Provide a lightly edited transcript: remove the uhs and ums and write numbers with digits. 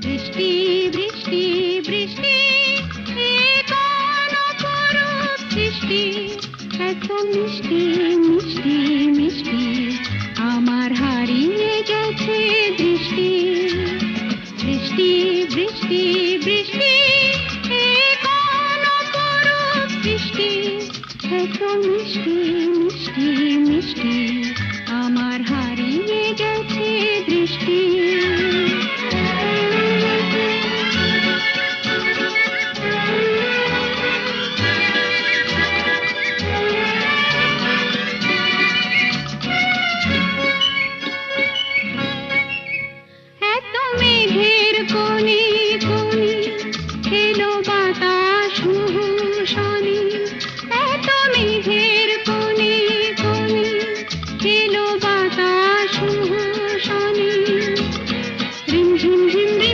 বৃষ্টি বৃষ্টি বৃষ্টি এ কোন অপরূপ সৃষ্টি, এত মিষ্টি মিষ্টি মিষ্টি আমার হারিয়ে গেছে দৃষ্টি। বৃষ্টি বৃষ্টি বৃষ্টি এ কোন অপরূপ সৃষ্টি, এত মিষ্টি মিষ্টি মিষ্টি আমার হারিয়ে গেছে দৃষ্টি। এত মেঘের কোণে